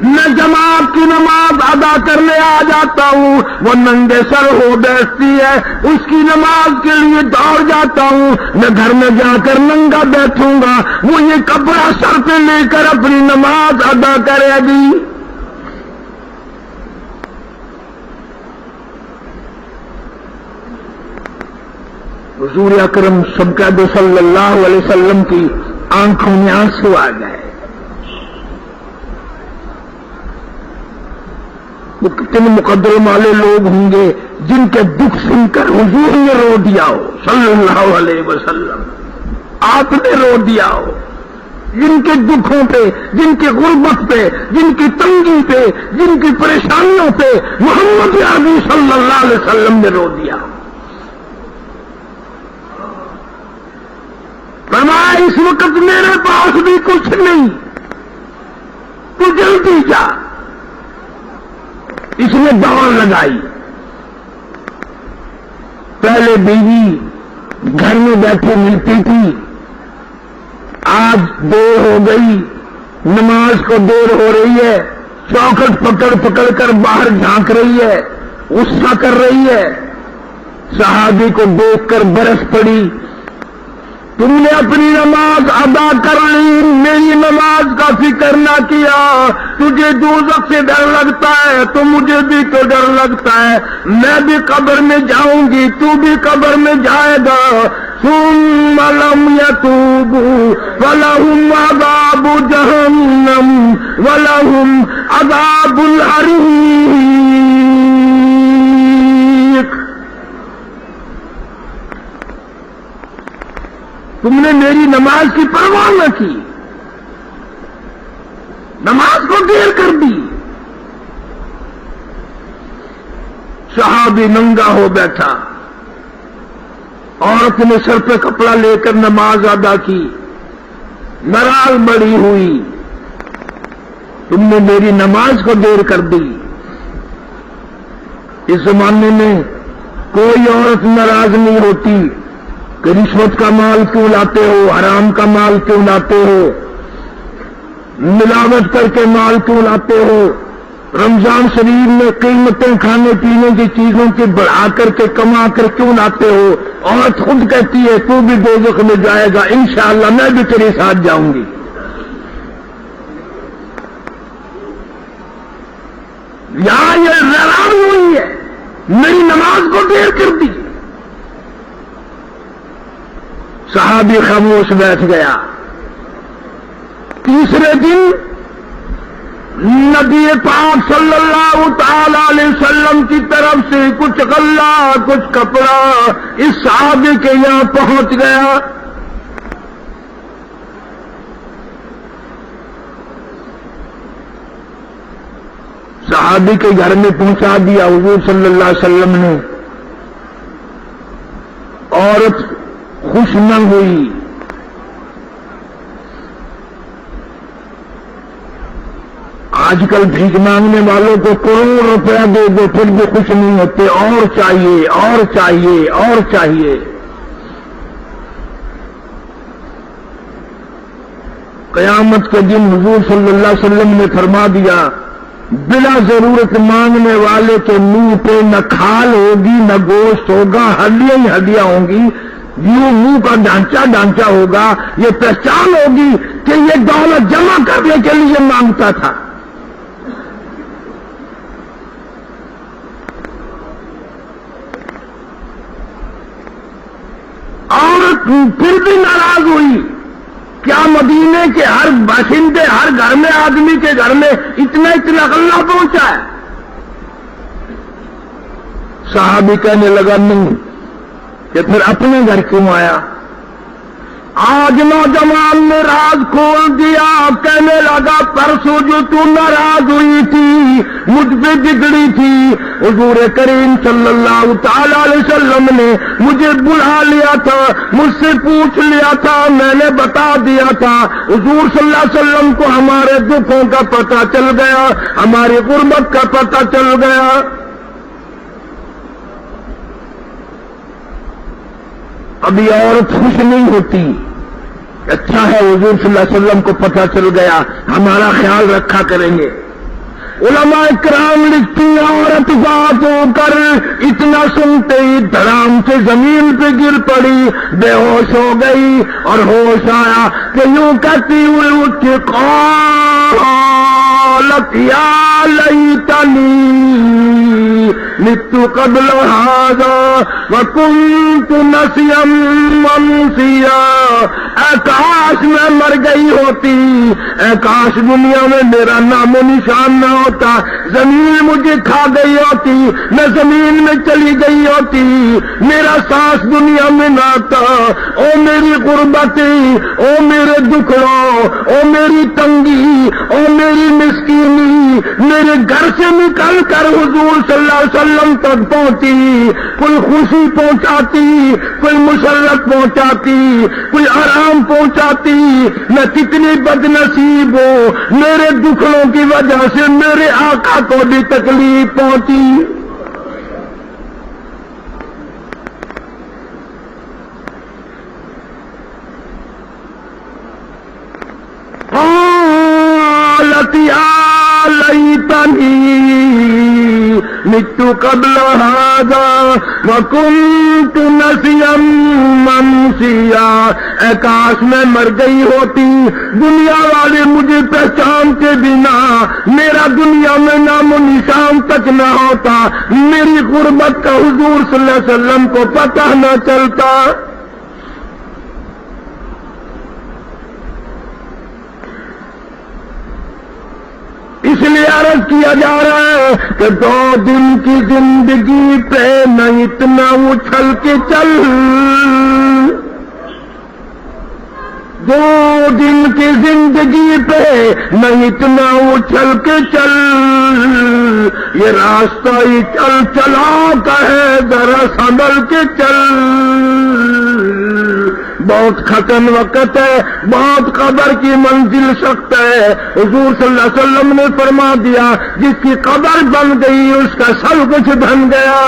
[SPEAKER 1] میں جماعت کی نماز ادا کرنے آ جاتا ہوں، وہ ننگے سر ہو بیٹھتی ہے، اس کی نماز کے لیے دوڑ جاتا ہوں، میں گھر میں جا کر ننگا بیٹھوں گا، وہ یہ کپڑا سر پہ لے کر اپنی نماز ادا کرے گی۔ حضور اکرم صلی اللہ علیہ وسلم کی آنکھوں میں آنسو آ گئے۔ وہ کتنے مقدروں والے لوگ ہوں گے جن کے دکھ سن کر حضور نے رو دیا ہو صلی اللہ علیہ وسلم، آپ نے رو دیا ہو، جن کے دکھوں پہ، جن کی غربت پہ، جن کی تنگی پہ، جن کی پریشانیوں پہ محمد عربی صلی اللہ علیہ وسلم نے رو دیا ہو۔ فرمایا اس وقت میرے پاس بھی کچھ نہیں، تو جلدی جا۔ اس نے دوڑ لگائی، پہلے بیوی گھر میں بیٹھے ملتی تھی، آج دیر ہو گئی، نماز کو دیر ہو رہی ہے، چوکھٹ پکڑ پکڑ کر باہر جھانک رہی ہے، غصہ کر رہی ہے۔ صحابی کو دیکھ کر برس پڑی، تم نے اپنی نماز ادا کر لی، میری نماز کا فکر نہ کیا، تجھے دوزخ سے ڈر لگتا ہے تو مجھے بھی تو ڈر لگتا ہے، میں بھی قبر میں جاؤں گی، تو بھی قبر میں جائے گا۔ ثم لم يتوبوا فلهم عذاب جہنم ولهم عذاب الحریق۔ تم نے میری نماز کی پرواہ نہ کی، نماز کو دیر کر دی۔ صحابی ننگا ہو بیٹھا، عورت نے سر پہ کپڑا لے کر نماز ادا کی، ناراض بڑی ہوئی، تم نے میری نماز کو دیر کر دی۔ اس زمانے میں کوئی عورت ناراض نہیں ہوتی کہ رشوت کا مال کیوں لاتے ہو، حرام کا مال کیوں لاتے ہو، ملاوٹ کر کے مال کیوں لاتے ہو، رمضان شریف میں قیمتیں کھانے پینے کی چیزوں کی بڑھا کر کے کما کر کیوں لاتے ہو۔ عورت خود کہتی ہے تو بھی دوزخ میں جائے گا، انشاءاللہ میں بھی تیرے ساتھ جاؤں گی۔ یہاں یہ ناراض ہوئی ہے، میری نماز کو دیر کر دی۔ صحابی خاموش بیٹھ گیا۔ تیسرے دن نبی پاک صلی اللہ تعالی علیہ وسلم کی طرف سے کچھ غلہ، کچھ کپڑا اس صحابی کے یہاں پہنچ گیا۔ صحابی کے گھر میں پہنچا دیا حضور صلی اللہ علیہ وسلم نے۔ عورت خوش نہ ہوئی، آج کل بھیک مانگنے والوں کو کروڑ روپیہ دے دو پھر بھی خوش نہیں ہوتے، اور چاہیے اور چاہیے اور چاہیے۔ قیامت کے دن حضور صلی اللہ علیہ وسلم نے فرما دیا، بلا ضرورت مانگنے والے کے منہ پہ نہ کھال ہوگی نہ گوشت ہوگا، ہڈیاں ہی ہڈیاں ہوں گی، یوں منہ کا ڈھانچہ ہوگا، یہ پہچان ہوگی کہ یہ دولت جمع کرنے کے لیے مانگتا تھا۔ عورت پھر بھی ناراض ہوئی، کیا مدینے کے ہر باشندے، ہر گھر میں آدمی کے گھر میں اتنا غلہ پہنچا ہے؟ صحابی کہنے لگا نہیں، کہ پھر اپنے گھر کیوں آیا؟ آج نوجوان نے راز کھول دیا، کہنے لگا پرسوں جو تو ناراض ہوئی تھی، مجھ پہ بگڑی تھی، حضور کریم صلی اللہ تعالی علیہ وسلم نے مجھے بلا لیا تھا، مجھ سے پوچھ لیا تھا، میں نے بتا دیا تھا۔ حضور صلی اللہ علیہ وسلم کو ہمارے دکھوں کا پتہ چل گیا، ہماری غربت کا پتہ چل گیا۔ ابھی عورت خوش نہیں ہوتی، اچھا ہے حضور صلی اللہ علیہ وسلم کو پتہ چل گیا، ہمارا خیال رکھا کریں گے۔ علماء کرام لکھتی ہیں عورت ذات ہو کر اتنا سنتے ہی دھڑام سے زمین پہ گر پڑی، بے ہوش ہو گئی، اور ہوش آیا کہ یوں کہتی ہوئی اٹھ کے قالت یا لیتنی مت قبل هذا وكنت نسيا منسيا، اے کاش میں مر گئی ہوتی، اے کاش دنیا میں میرا نام و نشان نہ ہوتا، زمین مجھے کھا گئی ہوتی، میں زمین میں چلی گئی ہوتی، میرا سانس دنیا میں نہ آتا۔ او میری غربتی، او میرے دکھڑوں، او میری تنگی، او میری مسکینی، میرے گھر سے نکل کر حضور صلی اللہ علیہ وسلم تک پہنچی، کوئی خوشی پہنچاتی، کوئی مسرت پہنچاتی، کوئی آرام پہنچاتی، میں کتنی بد نصیب ہوں، میرے دکھڑوں کی وجہ سے میرے آقا کو بھی تکلیف پہنچی۔ قالت یا لیتنی مت قبل هذا وكنت نسيا منسيا، اے کاش میں مر گئی ہوتی، دنیا والے مجھے پہچانتے بنا، میرا دنیا میں نام و نشان تک نہ ہوتا، میری غربت کا حضور صلی اللہ علیہ وسلم کو پتہ نہ چلتا۔ اس لیے عرض کیا جا رہا ہے کہ 2 دن کی زندگی پہ نہ اتنا اچھل کے چل، 2 دن کی زندگی پہ نہ اتنا اچھل کے چل، یہ راستہ ہی چل چلا کا ہے، ذرا سنبھل کے چل۔ بہت ختم وقت ہے، بہت قبر کی منزل سخت ہے۔ حضور صلی اللہ علیہ وسلم نے فرما دیا جس کی قبر بن گئی اس کا سب کچھ بن گیا۔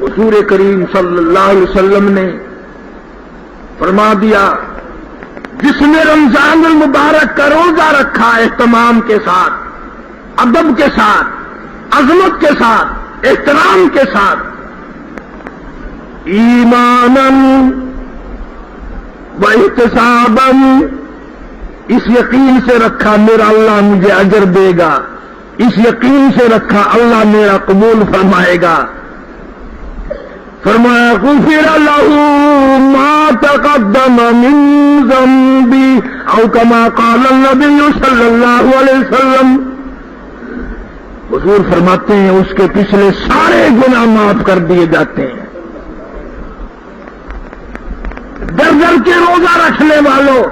[SPEAKER 1] حضور کریم صلی اللہ علیہ وسلم نے فرما دیا جس نے رمضان المبارک کا روزہ رکھا اہتمام کے ساتھ، ادب کے ساتھ، عظمت کے ساتھ، احترام کے ساتھ، ایماناً و احتساباً، اس یقین سے رکھا میرا اللہ مجھے اجر دے گا، اس یقین سے رکھا اللہ میرا قبول فرمائے گا۔ فرمایا غفر له ما تقدم من ذنبی، او کما قال النبی صلی اللہ علیہ وسلم، حضور فرماتے ہیں اس کے پچھلے سارے گناہ معاف کر دیے جاتے ہیں۔ در در کے روزہ رکھنے والوں،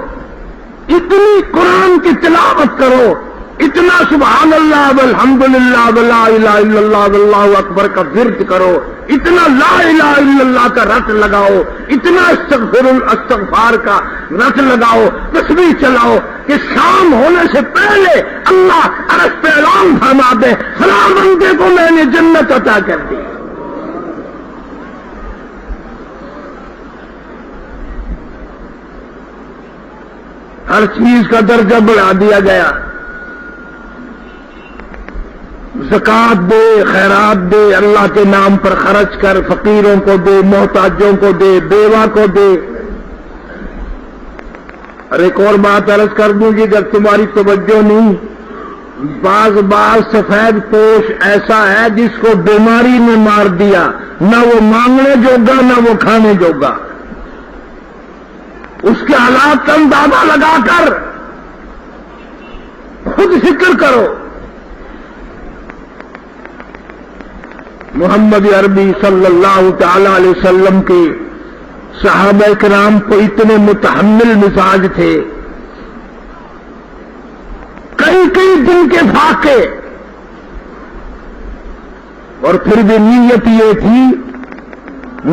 [SPEAKER 1] اتنی قرآن کی تلاوت کرو، اتنا سبحان اللہ والحمدللہ ولا الہ الا اللہ واللہ اکبر کا ورد کرو، اتنا لا الہ الا اللہ کا رت لگاؤ، اتنا استغفار کا رت لگاؤ، تسبیح چلاؤ کہ شام ہونے سے پہلے اللہ عرش پہ اعلان فرما دے فلاں بندے کو میں نے جنت عطا کر دی۔ ہر چیز کا درجہ بڑھا دیا گیا، زکات دے، خیرات دے، اللہ کے نام پر خرچ کر، فقیروں کو دے، محتاجوں کو دے، بیوہ کو دے۔ اور ایک اور بات عرض کر دوں گی اگر تمہاری توجہ نہیں، بعض سفید پوش ایسا ہے جس کو بیماری نے مار دیا، نہ وہ مانگنے جوگا نہ وہ کھانے جوگا، اس کے حالات کا اندازہ لگا کر خود فکر کرو۔ محمد عربی صلی اللہ تعالی علیہ وسلم کے صحابہ کرام کو اتنے متحمل مزاج تھے، کئی کئی دن کے فاقے، اور پھر بھی نیت یہ تھی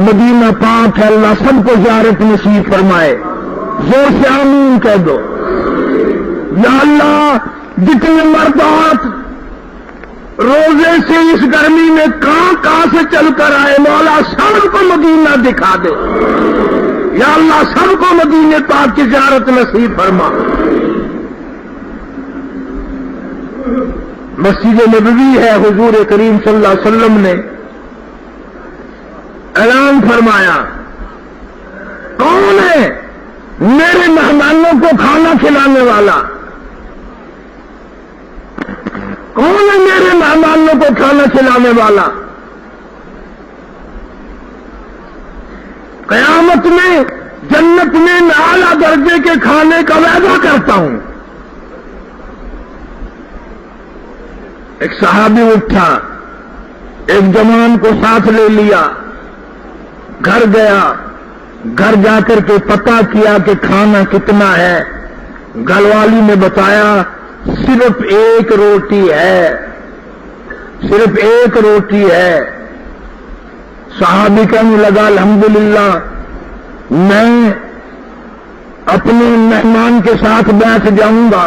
[SPEAKER 1] مدینہ پاک ہے، اللہ سب کو زیارت نصیب فرمائے، زور سے آمین کہہ دو۔ یا اللہ جتنے مردات روزے سے اس گرمی میں کہاں سے چل کر آئے، مولا سب کو مدینہ دکھا دے، یا اللہ سب کو مدینے پاک کی زیارت نصیب فرما۔ مسجد نبوی ہے، حضور کریم صلی اللہ علیہ وسلم نے اعلان فرمایا، کون ہے میرے مہمانوں کو کھانا کھلانے والا؟ کون ہے میرے مہمانوں کو کھانا کھلانے والا؟ قیامت میں جنت میں میں اعلیٰ درجے کے کھانے کا وعدہ کرتا ہوں۔ ایک صحابی اٹھا، ایک جوان کو ساتھ لے لیا، گھر گیا، گھر جا کر کے پتہ کیا کہ کھانا کتنا ہے، گھر والی نے بتایا صرف ایک روٹی ہے، صرف ایک روٹی ہے۔ صحابی کہنے لگا الحمدللہ، میں اپنے مہمان کے ساتھ بیٹھ جاؤں گا،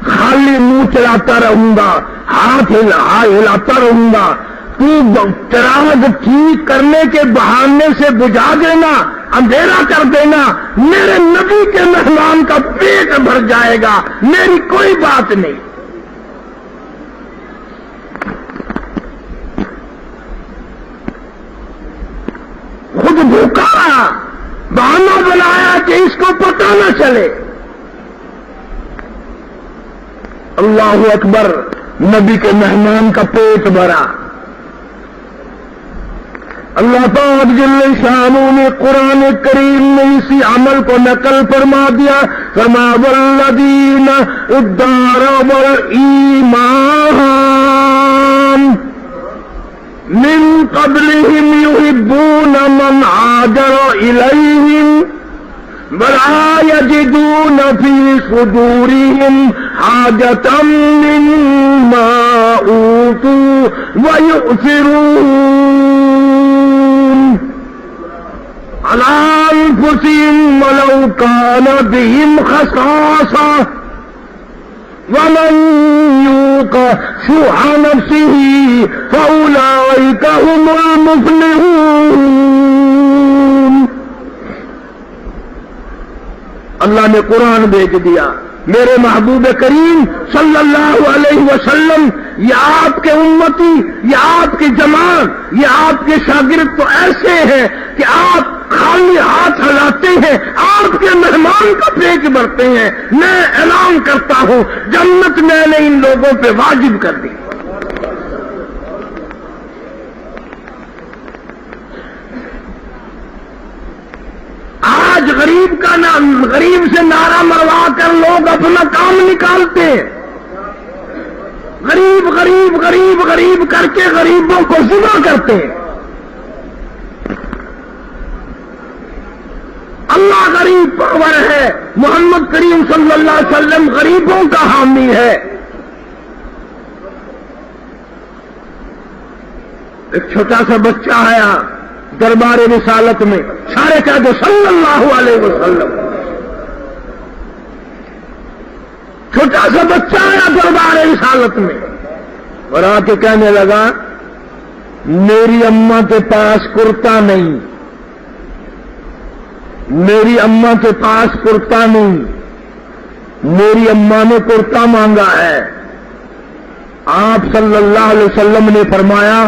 [SPEAKER 1] خالی منہ چلاتا رہوں گا، ہاتھ ہلاتا رہوں گا، تو چراغ ٹھیک کرنے کے بہانے سے بجھا دینا، اندھیرا کر دینا، میرے نبی کے مہمان کا پیٹ بھر جائے گا، میری کوئی بات نہیں۔ خود بھوکا رہا، بہانہ بنایا کہ اس کو پتہ نہ چلے۔ اللہ اکبر، نبی کے مہمان کا پیٹ بھرا۔ اللہ پاک جل شانہ نے قرآن کریم میں اسی عمل کو نقل فرما دیا، فرما والذین الدار والایمان من قبلہم یحبون من ہاجر الیہم ولا یجدون فی صدورہم حاجۃ مما اوتوا ویؤثرون علی انفسہم ولو کان بہم خصاصۃ ومن یوق شح نفسہ فاولئک هم المفلحون۔ اللہ نے قرآن بھیج دیا، میرے محبوب کریم صلی اللہ علیہ وسلم، یہ آپ کے امتی، یہ آپ کی جماعت، یہ آپ کے شاگرد تو ایسے ہیں کہ آپ خالی ہاتھ ہلاتے ہیں، آپ کے مہمان کا پیٹ بھرتے ہیں۔ میں اعلان کرتا ہوں جنت میں نے ان لوگوں پہ واجب کر دی۔ آج غریب کا نام، غریب سے نعرہ مروا کر لوگ اپنا کام نکالتے ہیں، غریب غریب غریب غریب کر کے غریبوں کو ذبح کرتے ہیں۔ اللہ غریب پرور ہے، محمد کریم صلی اللہ علیہ وسلم غریبوں کا حامی ہے۔ ایک چھوٹا سا بچہ آیا دربار رسالت میں، سارے کہہ دو صلی اللہ علیہ وسلم۔ چھوٹا سا بچہ آیا دربار رسالت میں اور آ کے کہنے لگا میری اماں کے پاس کرتا نہیں، میری اماں کے پاس کرتا نہیں، میری اماں نے کرتا مانگا ہے۔ آپ صلی اللہ علیہ وسلم نے فرمایا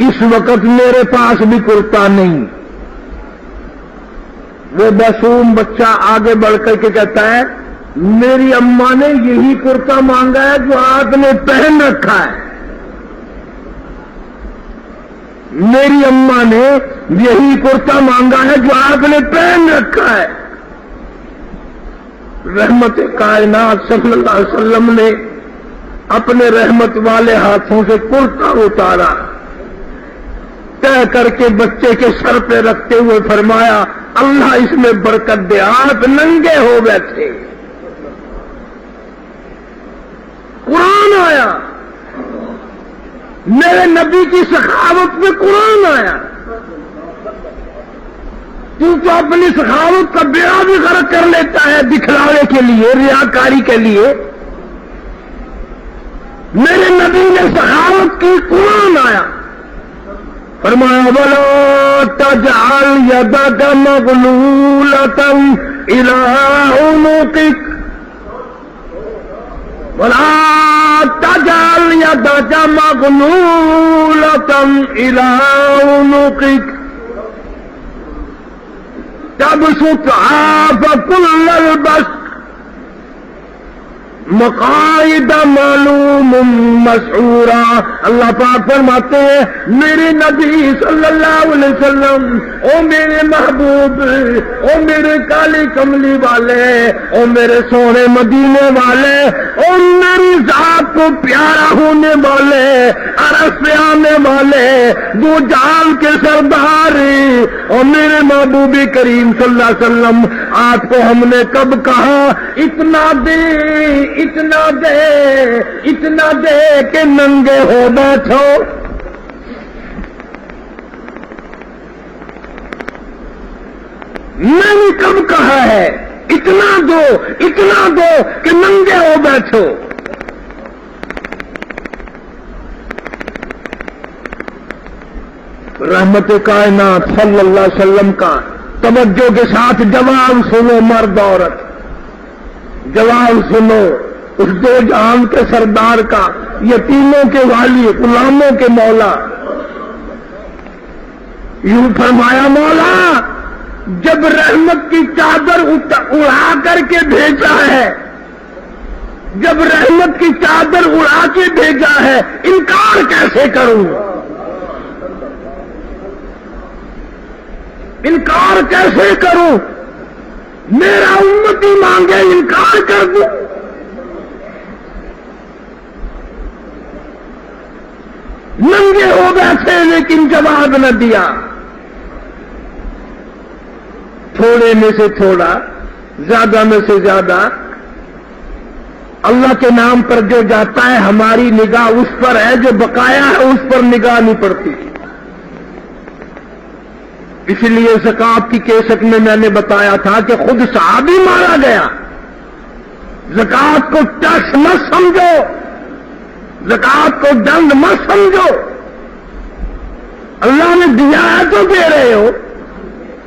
[SPEAKER 1] اس وقت میرے پاس بھی کرتا نہیں۔ وہ معصوم بچہ آگے بڑھ کر کے کہتا ہے میری اماں نے یہی کرتا مانگا ہے جو آپ نے پہن رکھا ہے، میری اماں نے یہی کرتا مانگا ہے جو آپ نے پہن رکھا ہے۔ رحمت کائنات صلی اللہ علیہ وسلم نے اپنے رحمت والے ہاتھوں سے کرتا اتارا، طے کر کے بچے کے سر پہ رکھتے ہوئے فرمایا اللہ اس میں برکت دے، آپ ننگے ہو بیٹھے۔ قرآن آیا، میرے نبی کی سخاوت میں قرآن آیا۔ تو اپنی سخاوت کا بیڑا بھی غرق کر لیتا ہے دکھلاوے کے لیے، ریاکاری کے لیے۔ میرے نبی نے سخاوت کی، قرآن آیا، فرمایا وَلَا تَجْعَلْ يَدَكَ مَغْلُولَةً إِلَىٰ عُنُقِكَ وَلَا تَجْعَلْ يَدَكَ مَغْلُولَةً إِلَىٰ عُنُقِكَ تَبْسُطْهَا فَكُلَّ الْبَسْطِ مقاعد معلوم مسعورا۔ اللہ پاک فرماتے ہیں میرے نبی صلی اللہ علیہ وسلم، او میرے محبوب، او میرے کالی کملی والے، او میرے سونے مدینے والے، او میری ذات کو پیارا ہونے والے، عرش پہ آنے والے، دو جہان کے سردار، او میرے محبوب کریم صلی اللہ علیہ وسلم، آپ کو ہم نے کب کہا اتنا دے، اتنا دے، اتنا دے کہ ننگے ہو بیٹھو؟ میں نے کب کہا ہے اتنا دو، اتنا دو کہ ننگے ہو بیٹھو؟ رحمت کائنات صلی اللہ علیہ وسلم کا توجہ کے ساتھ جواب سنو، مرد عورت جواب سنو، اس دو جہان کے سردار کا، یتیموں کے والی، غلاموں کے مولا۔ یوں فرمایا مولا جب رحمت کی چادر اڑا کر کے بھیجا ہے، جب رحمت کی چادر اڑا کے بھیجا ہے، انکار کیسے کروں؟ انکار کیسے کروں؟ میرا امتی مانگے انکار کر دوں؟ ننگے ہو بیٹھے لیکن جواب نہ دیا۔ تھوڑے میں سے تھوڑا، زیادہ میں سے زیادہ، اللہ کے نام پر جو جاتا ہے ہماری نگاہ اس پر ہے، جو بقایا ہے اس پر نگاہ نہیں پڑتی۔ اس لیے زکات کی کیسٹ میں نے بتایا تھا کہ خود صحابی مارا گیا۔ زکات کو ٹیکس مت سمجھو، زکات کو دنڈ مت سمجھو، اللہ نے دیا ہے تو دے رہے ہو،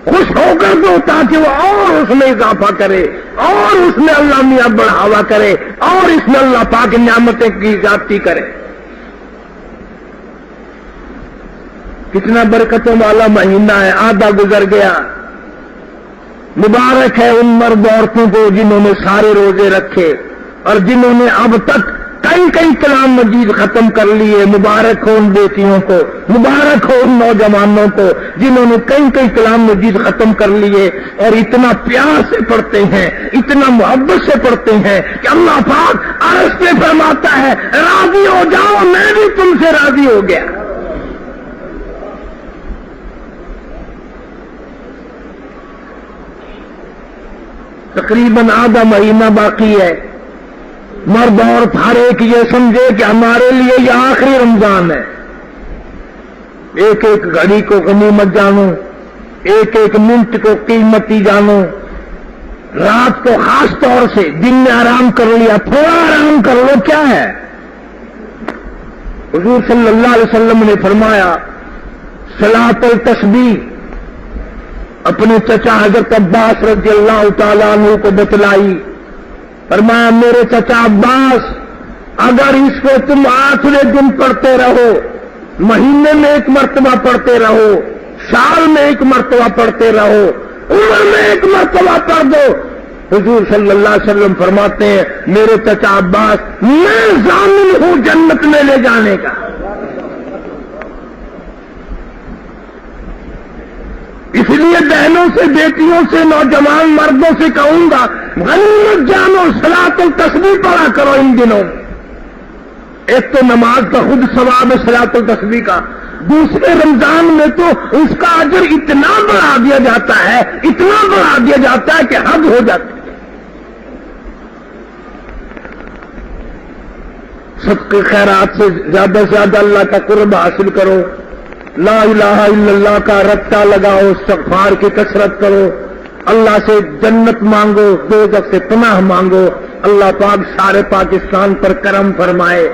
[SPEAKER 1] خوش ہو کر دو تاکہ وہ اور اس میں اضافہ کرے، اور اس میں اللہ میاں بڑھاوا کرے، اور اس میں اللہ پاک نعمتیں کی زیادتی کرے۔ کتنا برکتوں والا مہینہ ہے، آدھا گزر گیا۔ مبارک ہے ان مرد عورتوں کو جنہوں نے سارے روزے رکھے اور جنہوں نے اب تک کئی کلام مجید ختم کر لیے۔ مبارک ہو ان بیٹیوں کو، مبارک ہو ان نوجوانوں کو جنہوں نے کئی کلام مجید ختم کر لیے اور اتنا پیار سے پڑھتے ہیں، اتنا محبت سے پڑھتے ہیں کہ اللہ پاک عرش پہ فرماتا ہے راضی ہو جاؤ، میں بھی تم سے راضی ہو گیا۔ تقریباً آدھا مہینہ باقی ہے۔ مرد عورت ہر ایک یہ سمجھے کہ ہمارے لیے یہ آخری رمضان ہے۔ ایک ایک گھڑی کو غنیمت جانو، ایک ایک منٹ کو قیمتی جانو۔ رات کو خاص طور سے، دن میں آرام کر لیا، تھوڑا آرام کر لو، کیا ہے؟ حضور صلی اللہ علیہ وسلم نے فرمایا صلاۃ التسبیح اپنے چچا حضرت عباس رضی اللہ تعالیٰ عنہ کو بتلائی۔ فرمایا میرے چچا عباس، اگر اس کو تم آخری دن پڑھتے رہو، مہینے میں ایک مرتبہ پڑھتے رہو، سال میں ایک مرتبہ پڑھتے رہو، عمر میں ایک مرتبہ پڑھ دو، حضور صلی اللہ علیہ وسلم فرماتے ہیں میرے چچا عباس میں ضامن ہوں جنت میں لے جانے کا۔ اس لیے بہنوں سے، بیٹیوں سے، نوجوان مردوں سے کہوں گا غنیمت جانو، صلاۃ التسبیح پڑھا کرو ان دنوں۔ ایک تو نماز کا خود ثواب ہے صلاۃ التسبیح کا، دوسرے رمضان میں تو اس کا اجر اتنا بڑھا دیا جاتا ہے، اتنا بڑھا دیا جاتا ہے کہ حد ہو جاتی ہے۔ صدقے خیرات سے زیادہ سے زیادہ اللہ کا قرب حاصل کرو، لا الہ الا اللہ کا رٹا لگاؤ، استغفار کی کثرت کرو، اللہ سے جنت مانگو، دوزخ سے پناہ مانگو۔ اللہ پاک سارے پاکستان پر کرم فرمائے،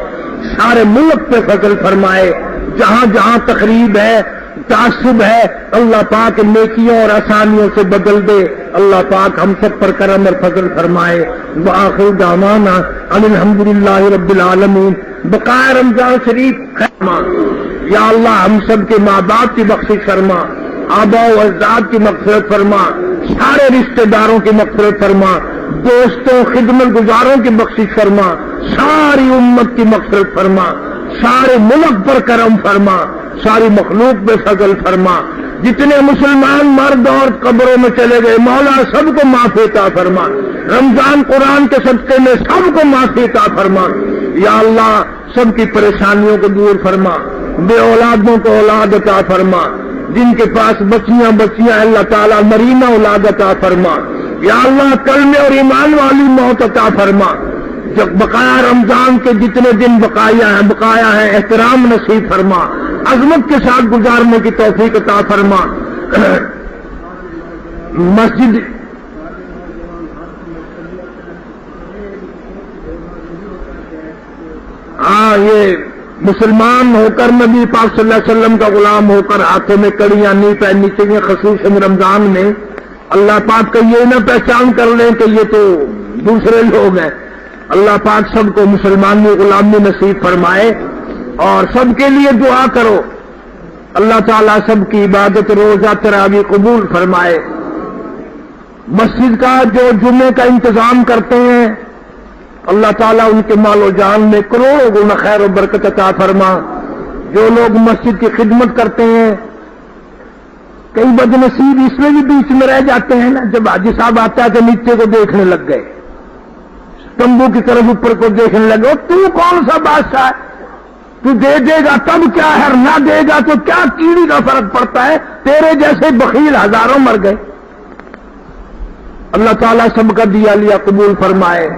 [SPEAKER 1] سارے ملک پہ فضل فرمائے، جہاں جہاں تقریب ہے، تعصب ہے، اللہ پاک نیکیوں اور آسانیوں سے بدل دے۔ اللہ پاک ہم سب پر کرم اور فضل فرمائے۔ وآخر دعوانا ان الحمدللہ رب العالمین۔ بقائے رمضان شریف فرما، یا اللہ ہم سب کے ماں باپ کی بخشش فرما، آبا و اجداد کی مغفرت فرما، سارے رشتہ داروں کی مغفرت فرما، دوستوں خدمت گزاروں کی بخشش فرما، ساری امت کی مغفرت فرما، سارے ملک پر کرم فرما، ساری مخلوق پہ فضل فرما۔ جتنے مسلمان مرد اور قبروں میں چلے گئے مولا سب کو معافی عطا فرما، رمضان قرآن کے صدقے میں سب کو معافی عطا فرما۔ یا اللہ سب کی پریشانیوں کو دور فرما، بے اولادوں کو اولاد عطا فرما، جن کے پاس بچیاں اللہ تعالیٰ مرینا اولاد عطا فرما۔ یا اللہ کلمے اور ایمان والی موت عطا فرما۔ جب بقایا رمضان کے جتنے دن بقایا ہے احترام نصیب فرما، عظمت کے ساتھ گزارنے کی توفیق عطا فرما۔ مسجد یہ مسلمان ہو کر نبی پاک صلی اللہ علیہ وسلم کا غلام ہو کر ہاتھوں میں کڑیاں نہیں پہننی چاہیے، خصوصاً رمضان میں۔ اللہ پاک کا یہ نہ پہچان کر لیں کہ یہ تو دوسرے لوگ ہیں۔ اللہ پاک سب کو مسلمانی غلامی نصیب فرمائے اور سب کے لیے دعا کرو، اللہ تعالیٰ سب کی عبادت روزہ تراویح قبول فرمائے۔ مسجد کا جو جمعے کا انتظام کرتے ہیں اللہ تعالیٰ ان کے مال و جان میں کروڑوں گنا خیر و برکت عطا فرما۔ جو لوگ مسجد کی خدمت کرتے ہیں، کئی بد نصیب اس میں بھی بیچ میں رہ جاتے ہیں نا، جب حاجی صاحب آتا ہے تو نیچے کو دیکھنے لگ گئے، تمبو کی طرف اوپر کو دیکھنے لگے، تو کون سا بادشاہ ہے، تو دے گا تب کیا ہے، نہ دے گا تو کیا کیڑی کا فرق پڑتا ہے، تیرے جیسے بخیل ہزاروں مر گئے۔ اللہ تعالیٰ سب کا دیا لیا قبول فرمائے۔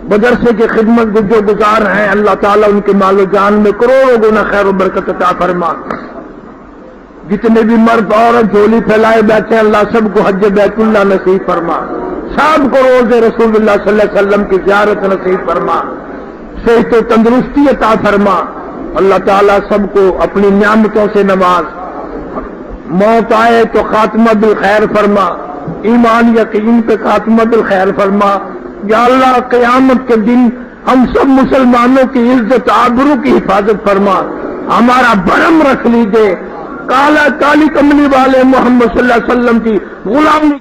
[SPEAKER 1] مدرسے کی خدمت جو گزار ہیں اللہ تعالیٰ ان کے مال و جان میں کروڑوں گنا خیر و برکت عطا فرما۔ جتنے بھی مرد عورت جھولی پھیلائے بیٹھے اللہ سب کو حج بیت اللہ نصیب فرما، سب کو روز رسول اللہ صلی اللہ علیہ وسلم کی زیارت نصیب فرما، صحت و تندرستی عطا فرما۔ اللہ تعالیٰ سب کو اپنی نعمتوں سے نواز، موت آئے تو خاتمہ بالخیر فرما، ایمان یقین پہ خاتمہ بالخیر فرما۔ یا اللہ قیامت کے دن ہم سب مسلمانوں کی عزت آبرو کی حفاظت فرما، ہمارا بھرم رکھ لیجئے، کالی کملی والے محمد صلی اللہ علیہ وسلم کی غلامی